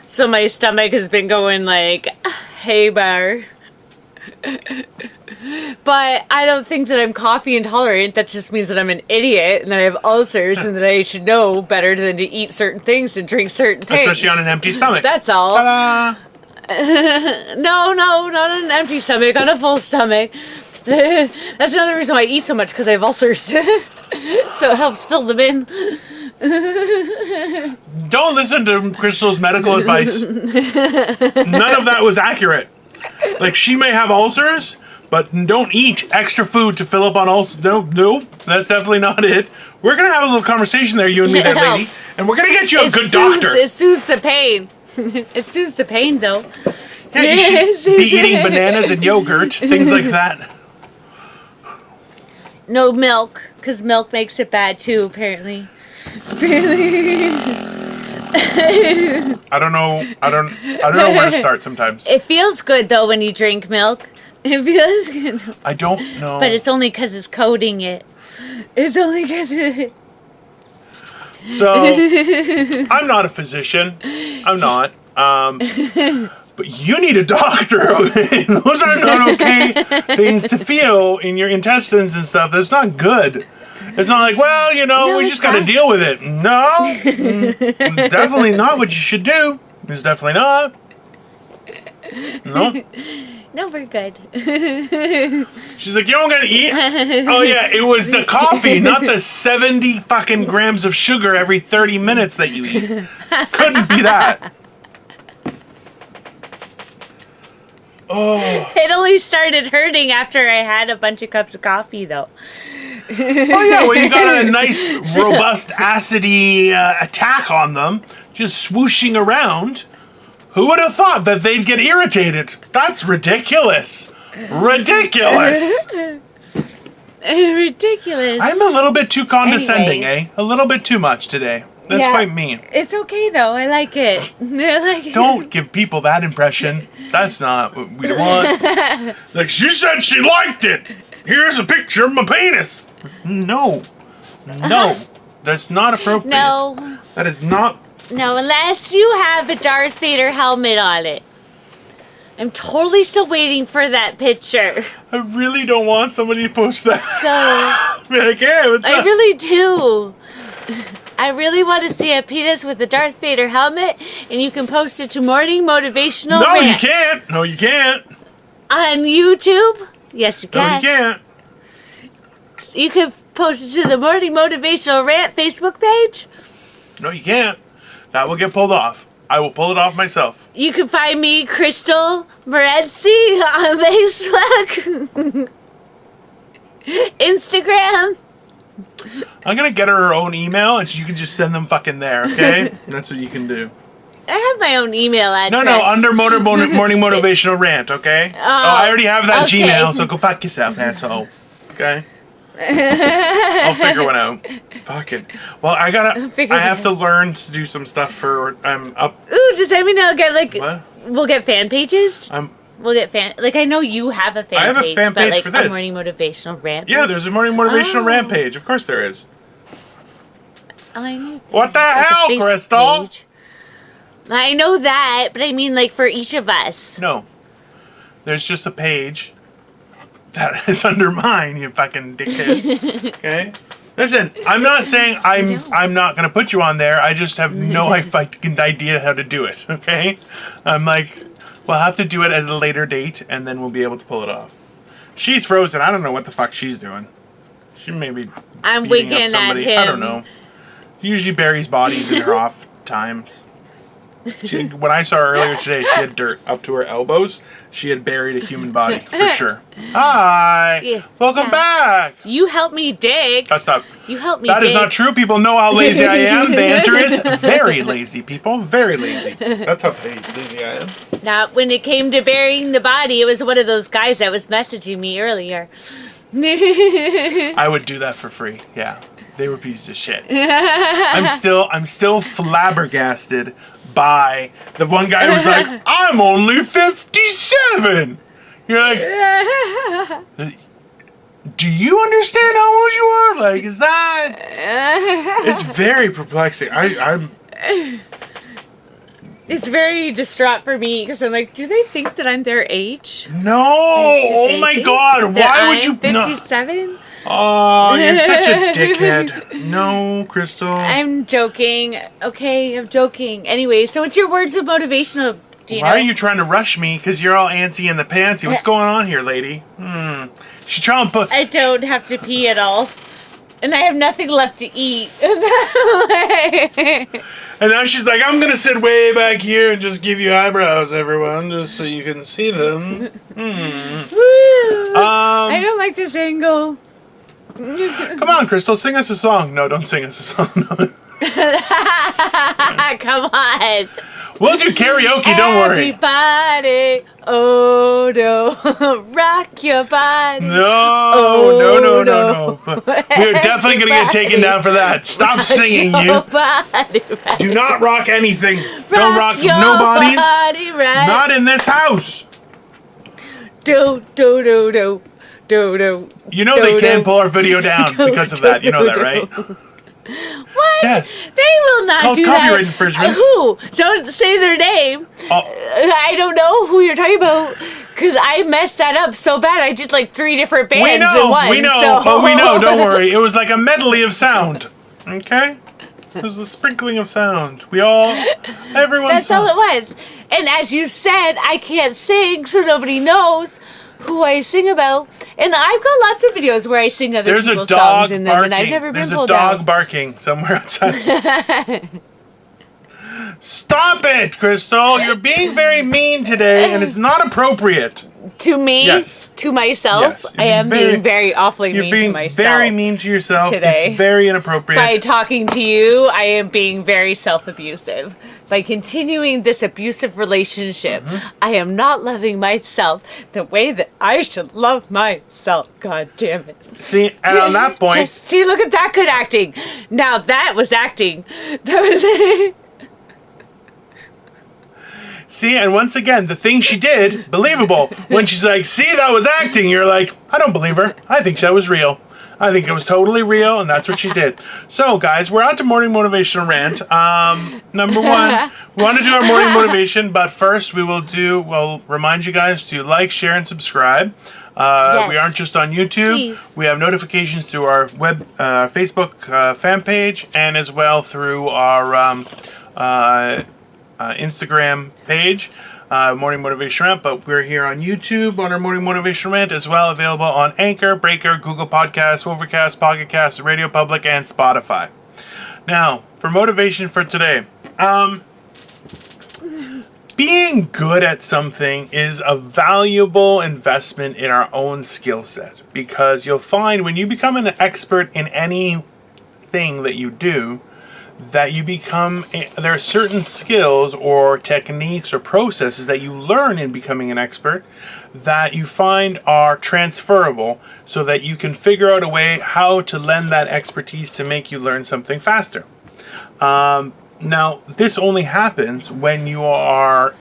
So my stomach has been going like haywire. But I don't think that I'm coffee intolerant. That just means that I'm an idiot and that I have ulcers and that I should know better than to eat certain things and drink certain things. Especially on an empty stomach. That's all. Ta-da! No, not on an empty stomach, on a full stomach. That's another reason why I eat so much, because I have ulcers. So it helps fill them in. Don't listen to Crystal's medical advice. None of that was accurate. Like, she may have ulcers, but don't eat extra food to fill up on ulcers. No, that's definitely not it. We're going to have a little conversation there, you and me, that lady. And we're going to get you a good doctor. It soothes the pain. It soothes the pain, though. Yeah, you should be eating bananas and yogurt, things like that. No milk, because milk makes it bad, too, apparently. I don't know where to start sometimes. It feels good though when you drink milk. It feels good. I don't know. But it's only because it's coating it. It's only because So, I'm not a physician. I'm not. But you need a doctor, okay? Those are not okay things to feel in your intestines and stuff. That's not good. It's not like, well, we just got to deal with it. No, definitely not what you should do. It's definitely not. No. No, we're good. She's like, you don't gotta eat? Oh yeah, it was the coffee, not the 70 fucking grams of sugar every 30 minutes that you eat. Couldn't be that. Oh. It only started hurting after I had a bunch of cups of coffee, though. Oh yeah, well you got a nice, robust, acidy attack on them, just swooshing around. Who would have thought that they'd get irritated? That's ridiculous. Ridiculous. Ridiculous. I'm a little bit too condescending, Anyways. A little bit too much today. That's quite mean. It's okay, though. I like it. I like it. Don't give people that impression. That's not what we want. Like, she said she liked it. Here's a picture of my penis. No. That's not appropriate. No. That is not. No, unless you have a Darth Vader helmet on it. I'm totally still waiting for that picture. I really don't want somebody to post that. So. Be like, hey, what's up? I really do. I really want to see a penis with a Darth Vader helmet, and you can post it to Morning Motivational No, Rant. you can't. No, you can't. On YouTube? Yes, you can. No, you can't. You can post it to the Morning Motivational Rant Facebook page. No, you can't. That will get pulled off. I will pull it off myself. You can find me, Crystal Morency, on Facebook, Instagram. I'm going to get her own email, and you can just send them fucking there, okay? That's what you can do. I have my own email address. No, under Morning Motivational Rant, okay? I already have that okay. Gmail, so go fuck yourself, asshole. Okay? I'll figure one out. Fucking. Well, I have to learn to do some stuff for. I'm up. Ooh, does that mean I'll get like? What? We'll get fan pages. We'll get fan. Like I know you have a fan. I have page, a fan page but, like, for this. A morning motivational rant. Yeah, there's a morning motivational rant page. Of course there is. Oh, I knew that. What the hell, Crystal? Page. I know that, but I mean like for each of us. No. There's just a page that is under mine, you fucking dickhead. Okay? Listen, I'm not saying I'm not going to put you on there. I just have no fucking idea how to do it, okay? I'm like, we'll have to do it at a later date, and then we'll be able to pull it off. She's frozen. I don't know what the fuck she's doing. She may be I'm beating winking up somebody. at him. I don't know. He usually buries bodies in her off times. When I saw her earlier today, she had dirt up to her elbows. She had buried a human body, for sure. Hi! Yeah. Welcome back! You helped me dig. That's not... You helped me That dig. is not true. People know how lazy I am. The answer is very lazy, people. Very lazy. That's how lazy I am. Now, when it came to burying the body, it was one of those guys that was messaging me earlier. I would do that for free. Yeah. They were pieces of shit. I'm still flabbergasted by the one guy who was like, I'm only 57. You're like, do you understand how old you are? Like, is that? It's very perplexing. I'm. It's very distraught for me because I'm like, do they think that I'm their age? No. Like, oh my God. Why would you? 57? Oh, you're such a dickhead. No, Crystal. I'm joking. Okay, I'm joking. Anyway, so what's your words of motivational, Dino? Why are you trying to rush me? Because you're all antsy in the pantsy. What's going on here, lady? She's trying to put... I don't have to pee at all. And I have nothing left to eat. And now she's like, I'm going to sit way back here and just give you eyebrows, everyone, just so you can see them. I don't like this angle. Come on, Crystal, sing us a song. No, don't sing us a song. Come on. We'll do karaoke, don't worry. Everybody, oh no, rock your body. No. We're definitely going to get taken down for that. Stop singing, you. Do not rock anything. Don't rock no bodies. Not in this house. Do. You know they can pull our video down because of that. You know that, right? What? Yes. They will not called do copyright that. infringement. Who? Don't say their name. I don't know who you're talking about because I messed that up so bad. I did like 3 different bands we know, in one. we know. Don't worry. It was like a medley of sound. Okay? It was a sprinkling of sound. Everyone. That's all it was. And as you said, I can't sing, so nobody knows who I sing about. And I've got lots of videos where I sing other people's songs in them, and I've never been pulled down. There's a dog barking somewhere outside. Stop it, Crystal. You're being very mean today, and it's not appropriate. To me? Yes. To myself? Yes. I am being very awfully mean to myself. You're being very mean to yourself. Today. It's very inappropriate. By talking to you, I am being very self-abusive. By continuing this abusive relationship, I am not loving myself the way that I should love myself. God damn it. See, and on that point... See, look at that good acting. Now that was acting. That was... See, and once again, the thing she did, believable. When she's like, see, that was acting, you're like, I don't believe her. I think that was real. I think it was totally real, and that's what she did. So, guys, we're on to Morning Motivational Rant. Number 1, we want to do our morning motivation, but first we'll remind you guys to like, share, and subscribe. Yes. We aren't just on YouTube. Please. We have notifications through our Facebook fan page, and as well through our Instagram page, Morning Motivational Rant, but we're here on YouTube on our Morning Motivational Rant, as well available on Anchor, Breaker, Google Podcasts, Overcast, Pocket Cast, Radio Public, and Spotify. Now, for motivation for today, being good at something is a valuable investment in our own skill set, because you'll find when you become an expert in anything that you do, that you become, there are certain skills or techniques or processes that you learn in becoming an expert that you find are transferable so that you can figure out a way how to lend that expertise to make you learn something faster. Now, this only happens when you are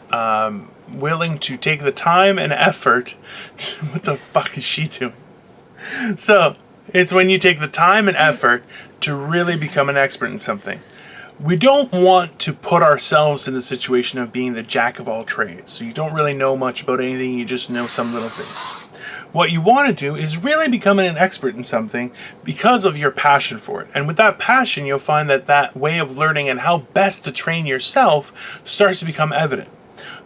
willing to take the time and effort what the fuck is she doing? So, it's when you take the time and effort to really become an expert in something. We don't want to put ourselves in the situation of being the jack of all trades. So you don't really know much about anything, you just know some little things. What you want to do is really become an expert in something because of your passion for it. And with that passion, you'll find that that way of learning and how best to train yourself starts to become evident.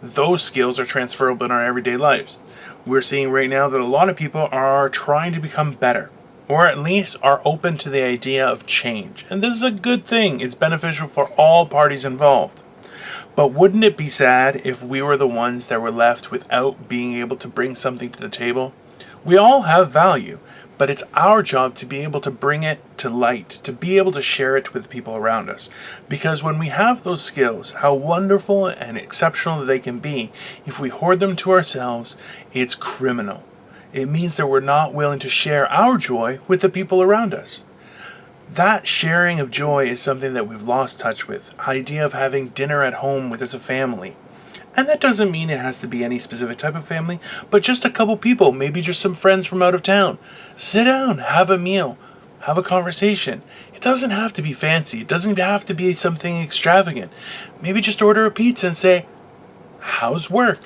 Those skills are transferable in our everyday lives. We're seeing right now that a lot of people are trying to become better, or at least are open to the idea of change. And this is a good thing. It's beneficial for all parties involved. But wouldn't it be sad if we were the ones that were left without being able to bring something to the table? We all have value, but it's our job to be able to bring it to light, to be able to share it with people around us. Because when we have those skills, how wonderful and exceptional they can be, if we hoard them to ourselves, it's criminal. It means that we're not willing to share our joy with the people around us. That sharing of joy is something that we've lost touch with. The idea of having dinner at home with as a family. And that doesn't mean it has to be any specific type of family, but just a couple people, maybe just some friends from out of town. Sit down, have a meal, have a conversation. It doesn't have to be fancy. It doesn't have to be something extravagant. Maybe just order a pizza and say, how's work?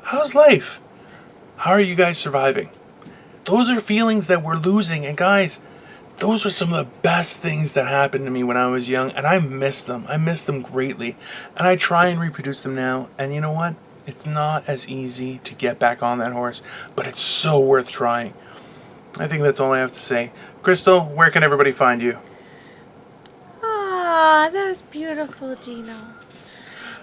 How's life? How are you guys surviving? Those are feelings that we're losing. And guys, those are some of the best things that happened to me when I was young. And I miss them. I miss them greatly. And I try and reproduce them now. And you know what? It's not as easy to get back on that horse. But it's so worth trying. I think that's all I have to say. Crystal, where can everybody find you? Ah, that was beautiful, Dino.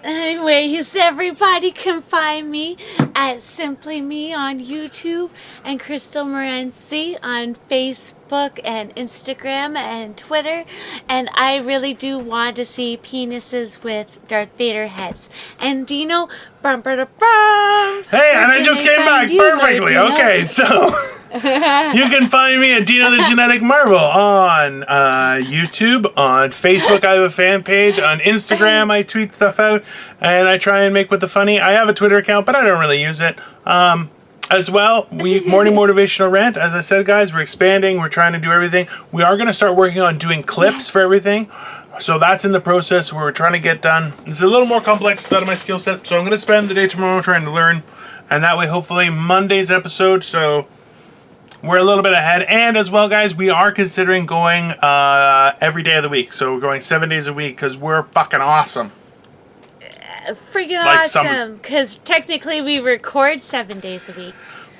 Anyways, everybody can find me at Simply Me on YouTube and Crystal Morency on Facebook and Instagram and Twitter. And I really do want to see penises with Darth Vader heads. And Dino, bum, ba, da, bum. Hey, and I just came back perfectly. Okay, so you can find me at Dino the Genetic Marvel on YouTube, on Facebook. I have a fan page. On Instagram, I tweet stuff out, and I try and make with the funny. I have a Twitter account, but I don't really use it. As well, Morning Motivational Rant. As I said, guys, we're expanding. We're trying to do everything. We are going to start working on doing clips for everything. So that's in the process where we're trying to get done. It's a little more complex. It's out of my skill set. So I'm going to spend the day tomorrow trying to learn. And that way, hopefully, Monday's episode. So we're a little bit ahead. And as well, guys, we are considering going every day of the week. So we're going 7 days a week because we're fucking awesome. Freaking awesome. Because technically we record 7 days a week.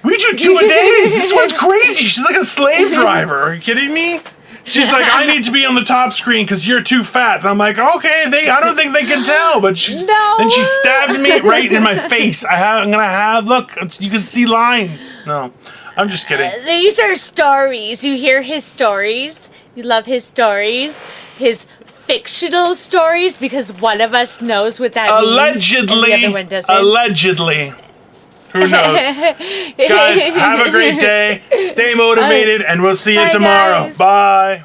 We do 2 a day. This one's crazy. She's like a slave driver. Are you kidding me? She's like, I need to be on the top screen because you're too fat. And I'm like, okay, I don't think they can tell. But then she stabbed me right in my face. I'm going to have, look, you can see lines. No, I'm just kidding. These are stories. You hear his stories. You love his stories. His fictional stories because one of us knows what that means. And the other one doesn't. Allegedly. Who knows? Guys, have a great day. Stay motivated, and we'll see you tomorrow. Guys. Bye.